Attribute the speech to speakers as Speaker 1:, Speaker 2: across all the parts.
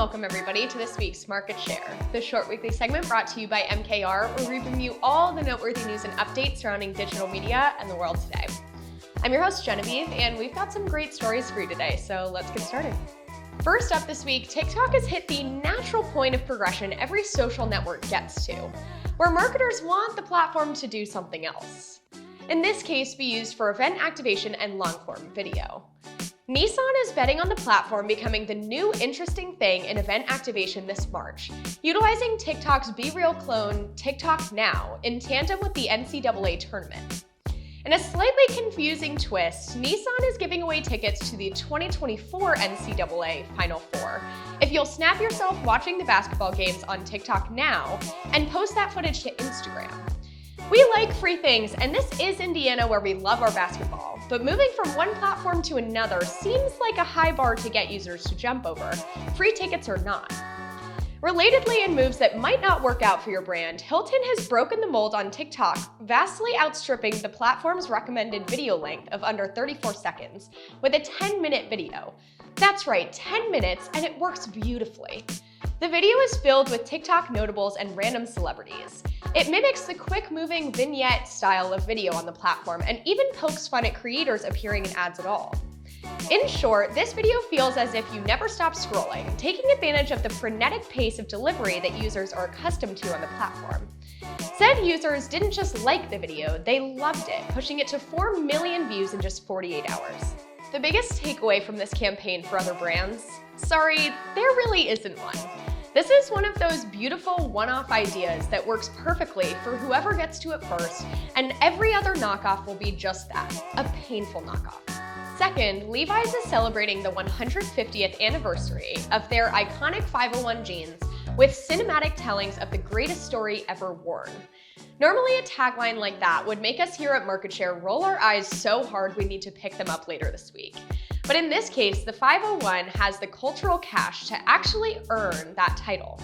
Speaker 1: welcome everybody to this week's Market Share, the short weekly segment brought to you by MKR, where we bring you all the noteworthy news and updates surrounding digital media and the world today. I'm your host Genevieve, and we've got some great stories for you today, so let's get started. First up this week, TikTok has hit the natural point of progression every social network gets to, where marketers want the platform to do something else. In this case, be used for event activation and long-form video. Nissan is betting on the platform becoming the new interesting thing in event activation this March, utilizing TikTok's BeReal clone TikTok Now in tandem with the NCAA tournament. In a slightly confusing twist, Nissan is giving away tickets to the 2024 NCAA Final Four if you'll snap yourself watching the basketball games on TikTok Now and post that footage to Instagram. We like free things, and this is Indiana where we love our basketball, but moving from one platform to another seems like a high bar to get users to jump over, free tickets or not. Relatedly, in moves that might not work out for your brand, Hilton has broken the mold on TikTok, vastly outstripping the platform's recommended video length of under 34 seconds with a 10-minute video. That's right, 10 minutes, and it works beautifully. The video is filled with TikTok notables and random celebrities. It mimics the quick-moving vignette style of video on the platform and even pokes fun at creators appearing in ads at all. In short, this video feels as if you never stop scrolling, taking advantage of the frenetic pace of delivery that users are accustomed to on the platform. Said users didn't just like the video, they loved it, pushing it to 4 million views in just 48 hours. The biggest takeaway from this campaign for other brands? Sorry, there really isn't one. This is one of those beautiful one-off ideas that works perfectly for whoever gets to it first, and every other knockoff will be just that, a painful knockoff. Second, Levi's is celebrating the 150th anniversary of their iconic 501 jeans with cinematic tellings of the greatest story ever worn. Normally a tagline like that would make us here at Market Share roll our eyes so hard we need to pick them up later this week. But in this case, the 501 has the cultural cash to actually earn that title.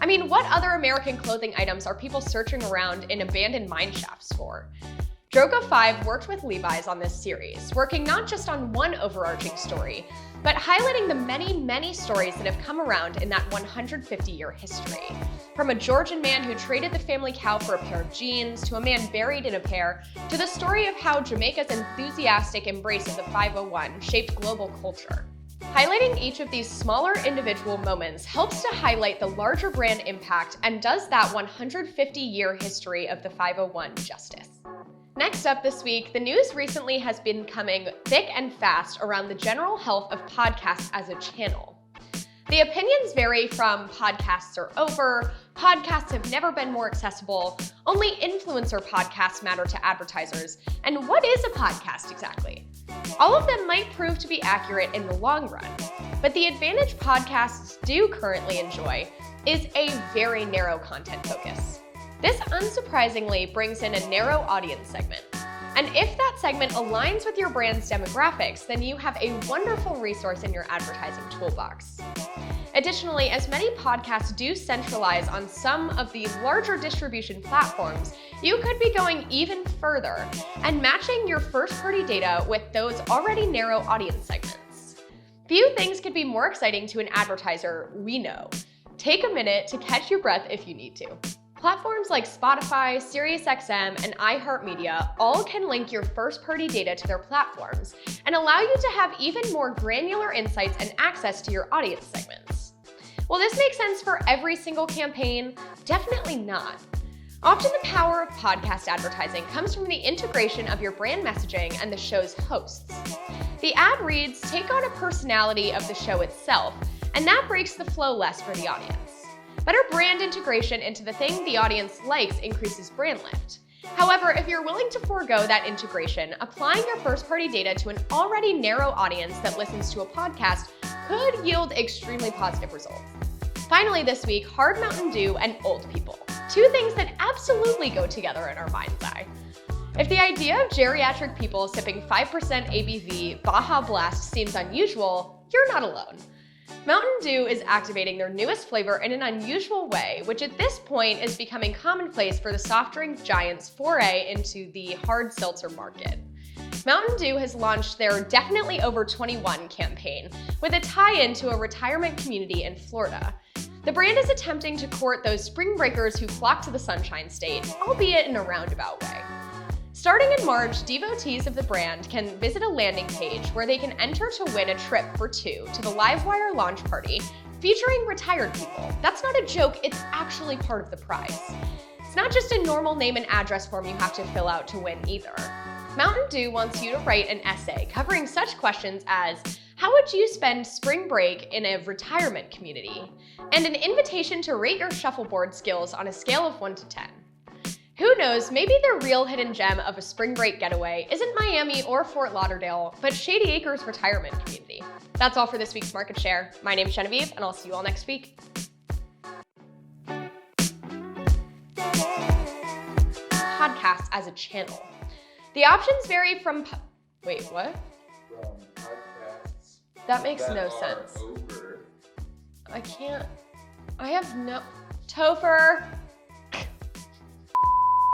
Speaker 1: I mean, what other American clothing items are people searching around in abandoned mine shafts for? Droga 5 worked with Levi's on this series, working not just on one overarching story, but highlighting the many stories that have come around in that 150-year history. From a Georgian man who traded the family cow for a pair of jeans, to a man buried in a pair, to the story of how Jamaica's enthusiastic embrace of the 501 shaped global culture. Highlighting each of these smaller individual moments helps to highlight the larger brand impact and does that 150-year history of the 501 justice. Next up this week, the news recently has been coming thick and fast around the general health of podcasts as a channel. The opinions vary from podcasts are over, podcasts have never been more accessible, only influencer podcasts matter to advertisers, and what is a podcast exactly? All of them might prove to be accurate in the long run, but the advantage podcasts do currently enjoy is a very narrow content focus. This unsurprisingly brings in a narrow audience segment. And if that segment aligns with your brand's demographics, then you have a wonderful resource in your advertising toolbox. Additionally, as many podcasts do centralize on some of the larger distribution platforms, you could be going even further and matching your first-party data with those already narrow audience segments. Few things could be more exciting to an advertiser, we know. Take a minute to catch your breath if you need to. Platforms like Spotify, SiriusXM, and iHeartMedia all can link your first-party data to their platforms and allow you to have even more granular insights and access to your audience segments. Will this make sense for every single campaign? Definitely not. Often the power of podcast advertising comes from the integration of your brand messaging and the show's hosts. The ad reads take on a personality of the show itself, and that breaks the flow less for the audience. Better brand integration into the thing the audience likes increases brand lift. However, if you're willing to forego that integration, applying your first-party data to an already narrow audience that listens to a podcast could yield extremely positive results. Finally this week, hard Mountain Dew and old people. Two things that absolutely go together in our mind's eye. If the idea of geriatric people sipping 5% ABV Baja Blast seems unusual, you're not alone. Mountain Dew is activating their newest flavor in an unusual way, which at this point is becoming commonplace for the soft drink giant's foray into the hard seltzer market. Mountain Dew has launched their Definitely Over 21 campaign with a tie-in to a retirement community in Florida. The brand is attempting to court those spring breakers who flock to the Sunshine State, albeit in a roundabout way. Starting in March, devotees of the brand can visit a landing page where they can enter to win a trip for two to the Livewire launch party featuring retired people. That's not a joke, it's actually part of the prize. It's not just a normal name and address form you have to fill out to win either. Mountain Dew wants you to write an essay covering such questions as, how would you spend spring break in a retirement community? And an invitation to rate your shuffleboard skills on a scale of 1 to 10. Who knows, maybe the real hidden gem of a spring break getaway isn't Miami or Fort Lauderdale, but Shady Acres Retirement Community. That's all for this week's Market Share. My name's Genevieve, and I'll see you all next week. Podcasts as a channel. The options vary from... Wait, what?
Speaker 2: From podcasts
Speaker 1: That makes
Speaker 2: that
Speaker 1: no
Speaker 2: are
Speaker 1: sense.
Speaker 2: over.
Speaker 1: I can't... I have no... Topher!